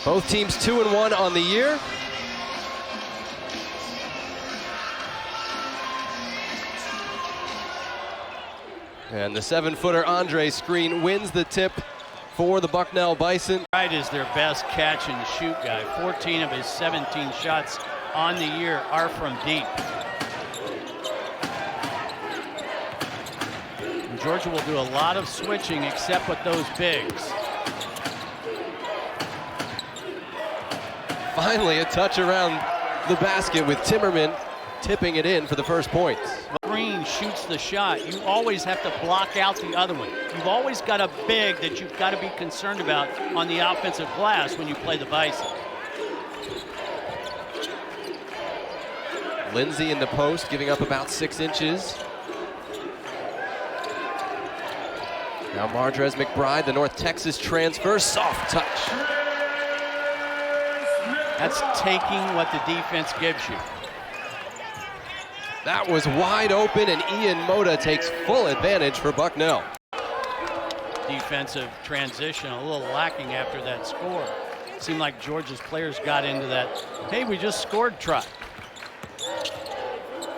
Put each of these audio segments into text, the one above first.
Both teams 2-1 on the year. And the 7-footer Andre Screen wins the tip for the Bucknell Bison. Wright is their best catch and shoot guy. 14 of his 17 shots on the year are from deep. And Georgia will do a lot of switching except with those bigs. Finally, a touch around the basket with Timmerman tipping it in for the first points. Green shoots the shot. You always have to block out the other one. You've always got a big that you've got to be concerned about on the offensive glass when you play the Bison. Lindsay in the post, giving up about 6 inches. Now Mardrez McBride, the North Texas transfer, soft touch. That's taking what the defense gives you. That was wide open, and Ian Mota takes full advantage for Bucknell. Defensive transition, a little lacking after that score. Seemed like Georgia's players got into that, hey, we just scored trot.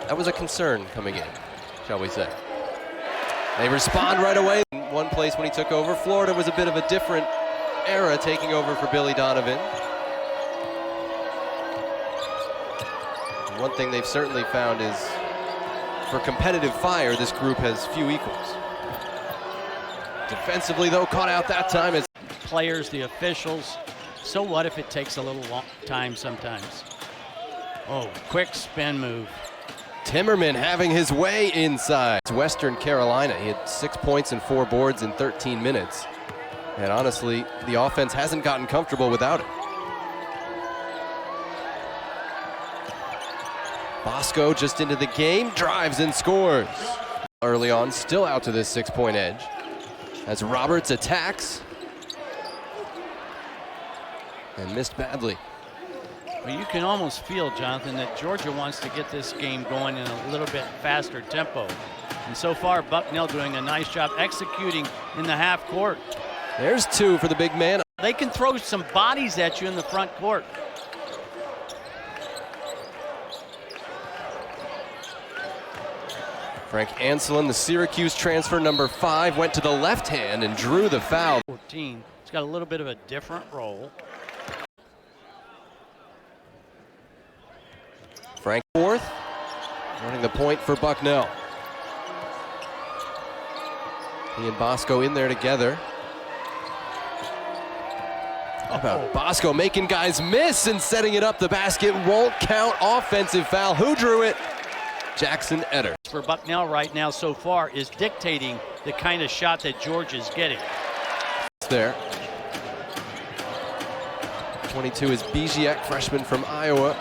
That was a concern coming in, shall we say. They respond right away. In one place when he took over, Florida was a bit of a different era taking over for Billy Donovan. One thing they've certainly found is for competitive fire, this group has few equals. Defensively, though, caught out that time. As players, the officials, so what if it takes a little long time sometimes? Oh, quick spin move. Timmerman having his way inside. It's Western Carolina. He had 6 points and 4 boards in 13 minutes. And honestly, the offense hasn't gotten comfortable without it. Bosco just into the game, drives and scores. Early on, still out to this 6-point edge. As Roberts attacks. And missed badly. Well, you can almost feel, Jonathan, that Georgia wants to get this game going in a little bit faster tempo. And so far, Bucknell doing a nice job executing in the half court. There's 2 for the big man. They can throw some bodies at you in the front court. Frank Anselin, the Syracuse transfer, number 5, went to the left hand and drew the foul. 14. He's got a little bit of a different role. Frank fourth, running the point for Bucknell. He and Bosco in there together. How about Bosco making guys miss and setting it up? The basket won't count. Offensive foul. Who drew it? Jackson Eder. For Bucknell right now so far is dictating the kind of shot that Georgia's getting. There. 22 is Biziak, freshman from Iowa.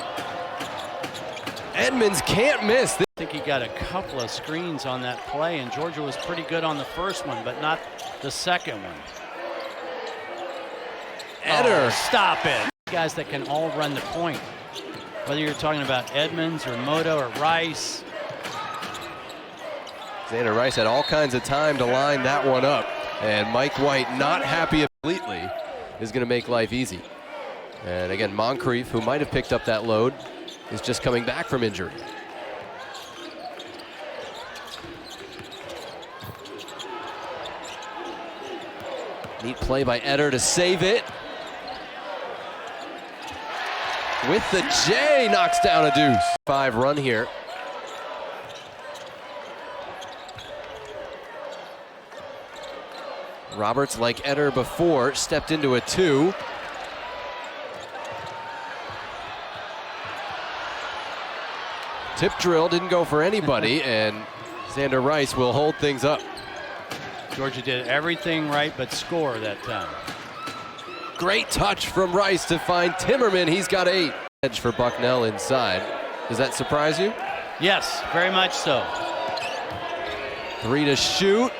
Edmonds can't miss. I think he got a couple of screens on that play, and Georgia was pretty good on the first one, but not the second one. Eder. Oh, stop it. Guys that can all run the point. Whether you're talking about Edmonds or Moto or Rice. Xander Rice had all kinds of time to line that one up. And Mike White, not happy completely, is going to make life easy. And again, Moncrief, who might have picked up that load, is just coming back from injury. Neat play by Eder to save it. With the J, knocks down a deuce. 5 run here. Roberts, like Eder before, stepped into a 2. Tip drill didn't go for anybody, and Xander Rice will hold things up. Georgia did everything right but score that time. Great touch from Rice to find Timmerman. He's got 8. Edge for Bucknell inside. Does that surprise you? Yes, very much so. 3 to shoot.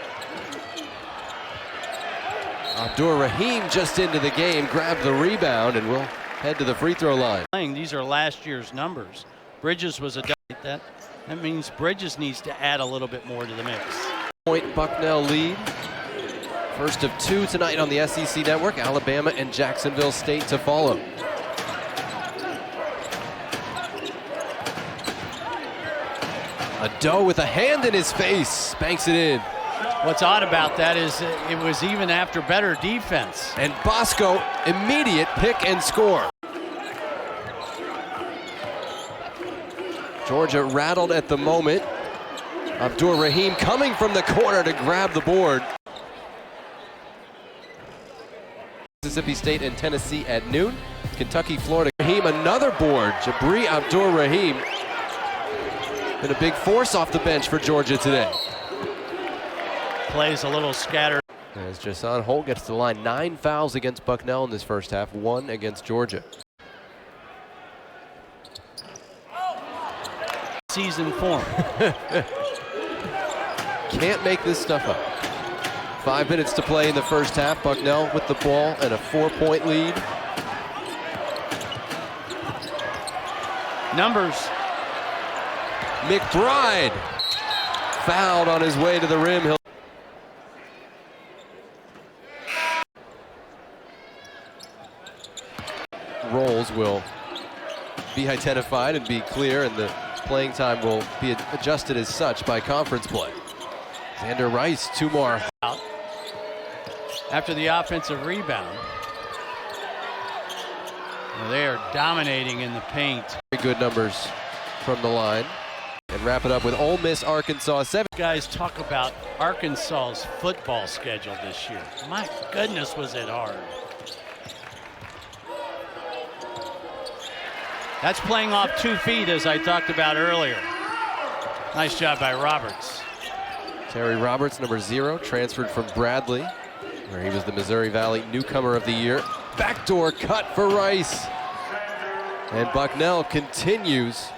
Abdur Rahim just into the game, grabbed the rebound, and will head to the free throw line. These are last year's numbers. Bridges was a that means Bridges needs to add a little bit more to the mix. Point Bucknell lead. First of two tonight on the SEC Network, Alabama and Jacksonville State to follow. Ado with a hand in his face, banks it in. What's odd about that is it was even after better defense. And Bosco, immediate pick and score. Georgia rattled at the moment. Abdur-Rahim coming from the corner to grab the board. Mississippi State and Tennessee at noon. Kentucky, Florida. Rahim, another board. Jabri Abdur-Rahim. Been a big force off the bench for Georgia today. Plays a little scattered. As Jason Holt gets to the line, 9 fouls against Bucknell in this first half, 1 against Georgia. Season form. Can't make this stuff up. 5 minutes to play in the first half. Bucknell with the ball and a 4-point lead. Numbers. McBride fouled on his way to the rim. Roles will be identified and be clear, and the playing time will be adjusted as such by conference play. Xander Rice, 2 more. Out after the offensive rebound. Well, they are dominating in the paint. Very good numbers from the line. And wrap it up with Ole Miss, Arkansas. 7 guys talk about Arkansas's football schedule this year. My goodness, was it hard. That's playing off 2 feet, as I talked about earlier. Nice job by Roberts. Terry Roberts, number 0, transferred from Bradley, where he was the Missouri Valley Newcomer of the Year. Backdoor cut for Rice. And Bucknell continues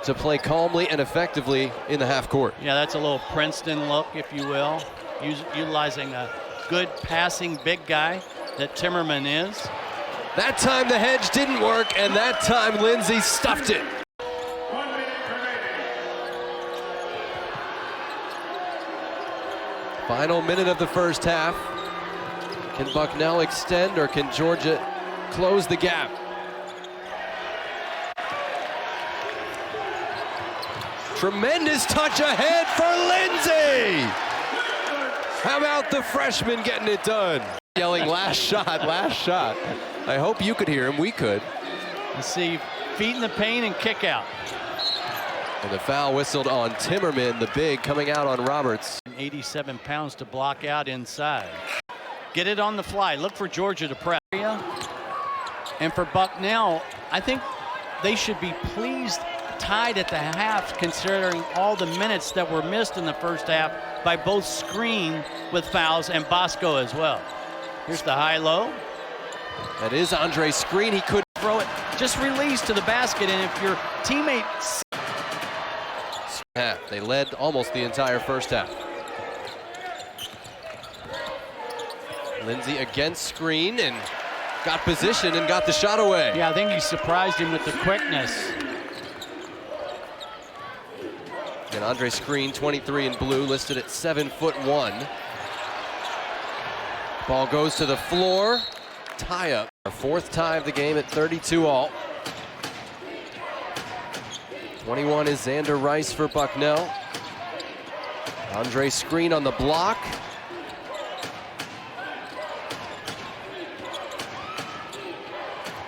to play calmly and effectively in the half court. Yeah, that's a little Princeton look, if you will, utilizing a good passing big guy that Timmerman is. That time the hedge didn't work, and that time Lindsey stuffed it. Final minute of the first half. Can Bucknell extend, or can Georgia close the gap? Tremendous touch ahead for Lindsey! How about the freshman getting it done? Yelling, last shot, last shot. I hope you could hear him, we could. Let's see, feet in the paint and kick out. And the foul whistled on Timmerman, the big, coming out on Roberts. 87 pounds to block out inside. Get it on the fly, look for Georgia to press. And for Bucknell, I think they should be pleased tied at the half, considering all the minutes that were missed in the first half by both Screen with fouls and Bosco as well. Here's the high-low. That is Andre Screen. He could throw it, just release to the basket, and if your teammate... They led almost the entire first half. Lindsey against Screen and got position and got the shot away. Yeah, I think he surprised him with the quickness. And Andre Screen, 23 in blue, listed at 7'1". Ball goes to the floor. Tie up. Our 4th tie of the game at 32 all. 21 is Xander Rice for Bucknell. Andre Screen on the block.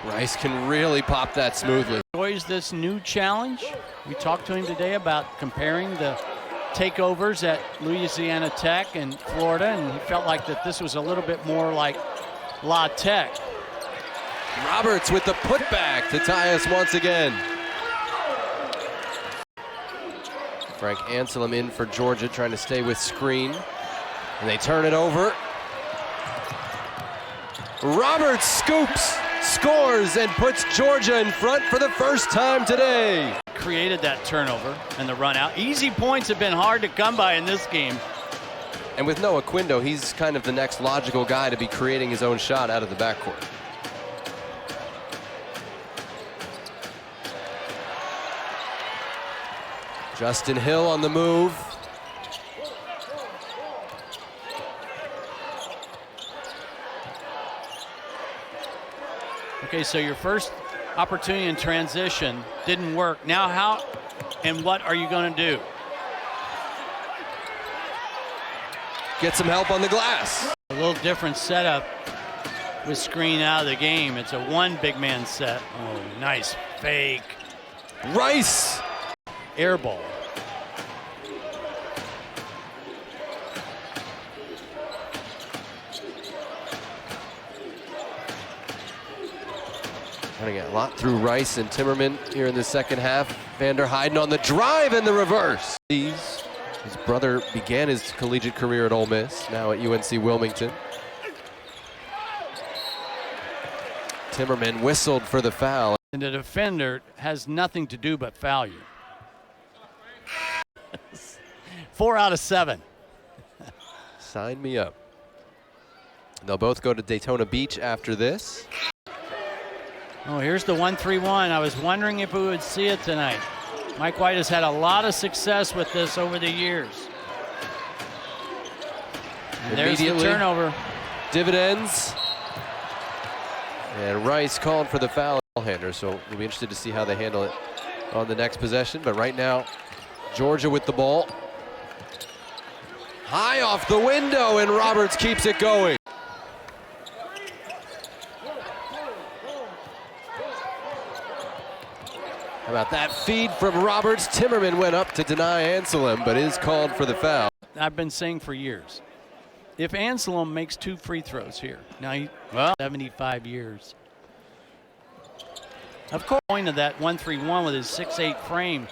Rice can really pop that smoothly. Enjoys this new challenge. We talked to him today about comparing the takeovers at Louisiana Tech and Florida, and he felt like that this was a little bit more like La Tech. Roberts with the putback to tie us once again. Frank Anselm in for Georgia, trying to stay with Screen. And they turn it over. Roberts scoops, scores, and puts Georgia in front for the first time today. Created that turnover and the run out. Easy points have been hard to come by in this game. And with Noah Quindo, he's kind of the next logical guy to be creating his own shot out of the backcourt. Justin Hill on the move. Okay, so your first opportunity in transition didn't work. Now how and what are you going to do? Get some help on the glass. A little different setup with screen out of the game. It's a one big man set. Oh, nice fake. Rice. Air ball. Running a lot through Rice and Timmerman here in the second half. Vander Heiden on the drive and the reverse. His brother began his collegiate career at Ole Miss, now at UNC Wilmington. Timmerman whistled for the foul. And the defender has nothing to do but foul you. 4 out of 7. Sign me up. They'll both go to Daytona Beach after this. Oh, here's the 1-3-1. I was wondering if we would see it tonight. Mike White has had a lot of success with this over the years. And there's the turnover. Dividends. And Rice called for the foul hander, so we'll be interested to see how they handle it on the next possession. But right now, Georgia with the ball. High off the window, and Roberts keeps it going. How about that feed from Roberts? Timmerman went up to deny Anselm, but is called for the foul. I've been saying for years, if Anselm makes 2 free throws here, now 75 years. Of course, point of that 1-3-1 with his 6'8" frame,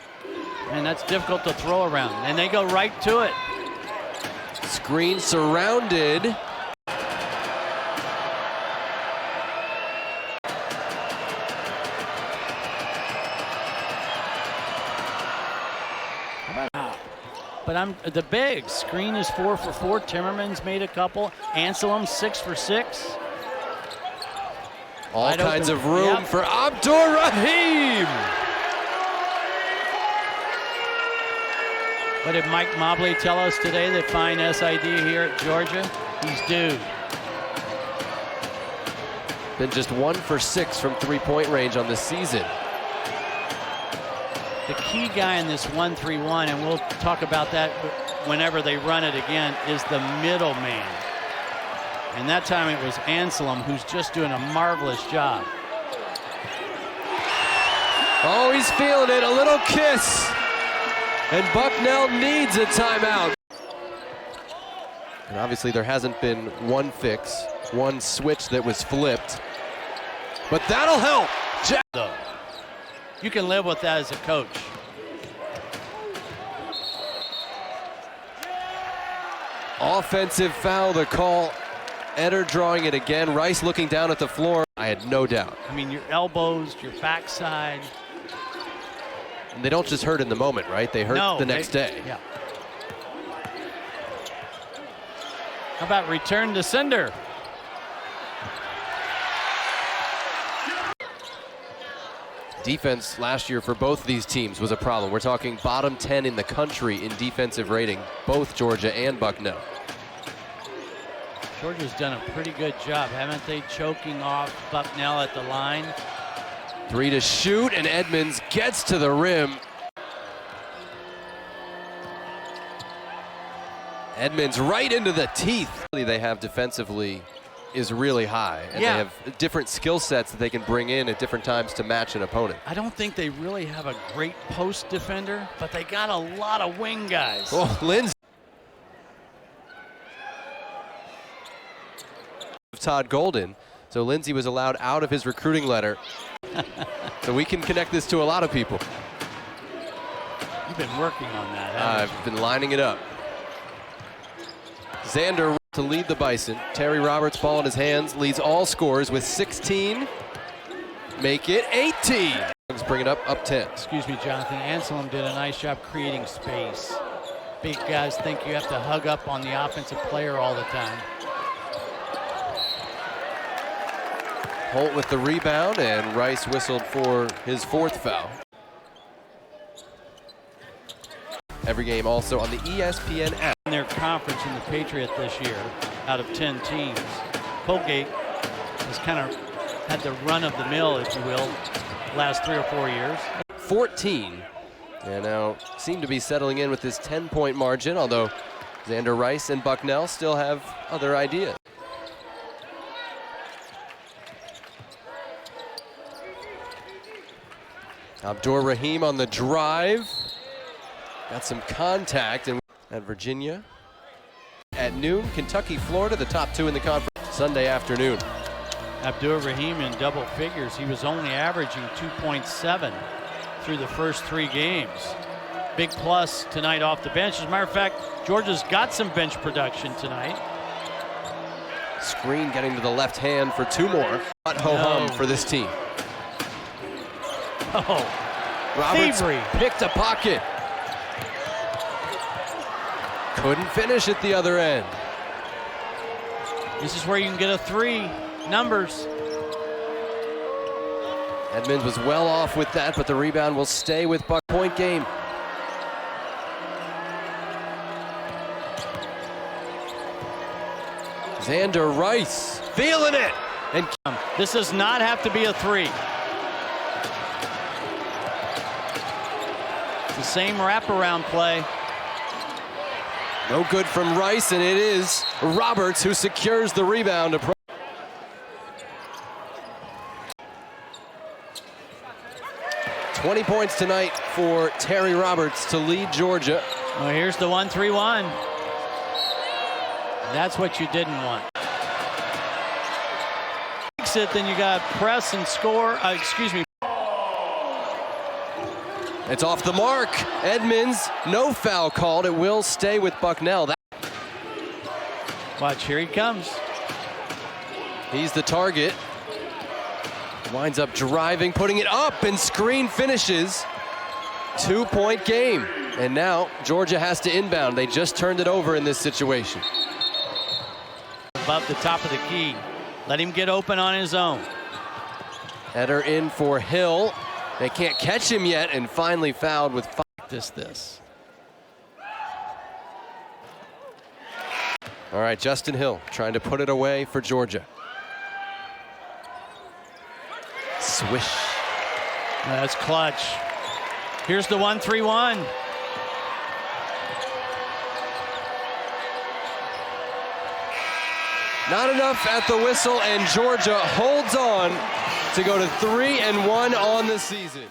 and that's difficult to throw around. And they go right to it. Screen surrounded. But the big screen is 4 for 4. Timmerman's made a couple. Anselm 6 for 6. All kinds of room for Abdur Rahim. What did Mike Mobley tell us today that fine SID here at Georgia? He's due. Been just 1 for 6 from three-point range on the season. The key guy in this 1-3-1, and we'll talk about that whenever they run it again, is the middle man. And that time it was Anselm, who's just doing a marvelous job. Oh, he's feeling it. A little kiss. And Bucknell needs a timeout. And obviously there hasn't been one fix, one switch that was flipped. But that'll help. You can live with that as a coach. Offensive foul, the call. Eder drawing it again. Rice looking down at the floor. I had no doubt. I mean, your elbows, your backside. And they don't just hurt in the moment, right? They hurt the next day. Yeah. How about return to sender? Defense last year for both these teams was a problem. We're talking bottom 10 in the country in defensive rating, both Georgia and Bucknell. Georgia's done a pretty good job, haven't they, choking off Bucknell at the line? 3 to shoot, and Edmonds gets to the rim. Edmonds right into the teeth. They have defensively is really high, and they have different skill sets that they can bring in at different times to match an opponent. I don't think they really have a great post defender, but they got a lot of wing guys. Oh, Lindsay. Todd Golden, so Lindsay was allowed out of his recruiting letter. So we can connect this to a lot of people. You've been working on that, haven't you? I've been lining it up. Xander to lead the Bison. Terry Roberts, ball in his hands, leads all scorers with 16. Make it 18. Let's bring it up 10. Excuse me, Jonathan. Anselm did a nice job creating space. Big guys think you have to hug up on the offensive player all the time. Holt with the rebound, and Rice whistled for his 4th foul. Every game also on the ESPN app. In their conference in the Patriot this year, out of 10 teams, Colgate has kind of had the run of the mill, if you will, last 3 or 4 years. 14, and now seem to be settling in with this 10-point margin, although Xander Rice and Bucknell still have other ideas. Abdur Rahim on the drive. Got some contact and at Virginia. At noon, Kentucky, Florida, the top 2 in the conference. Sunday afternoon. Abdur Rahim in double figures. He was only averaging 2.7 through the first 3 games. Big plus tonight off the bench. As a matter of fact, Georgia's got some bench production tonight. Screen getting to the left hand for 2 more. Not ho-hum for this team. Oh, Roberts thievery. Picked a pocket. Couldn't finish at the other end. This is where you can get a 3. Numbers. Edmonds was well off with that, but the rebound will stay with Buck. Point game. Xander Rice feeling it. And this does not have to be a 3. It's the same wraparound play. no good from Rice, and it is Roberts who secures the rebound. 20 points tonight for Terry Roberts to lead Georgia. Well, here's the 1-3-1. That's what you didn't want. Takes it, then you got press and score. Excuse me. It's off the mark. Edmonds, no foul called. It will stay with Bucknell. Watch, here he comes. He's the target. Winds up driving, putting it up, and screen finishes. 2-point game. And now Georgia has to inbound. They just turned it over in this situation. Above the top of the key. Let him get open on his own. Header in for Hill. They can't catch him yet, and finally fouled with 5. This. All right, Justin Hill trying to put it away for Georgia. Swish. That's clutch. Here's the 1-3-1. Not enough at the whistle, and Georgia holds on to go to 3-1 on the season.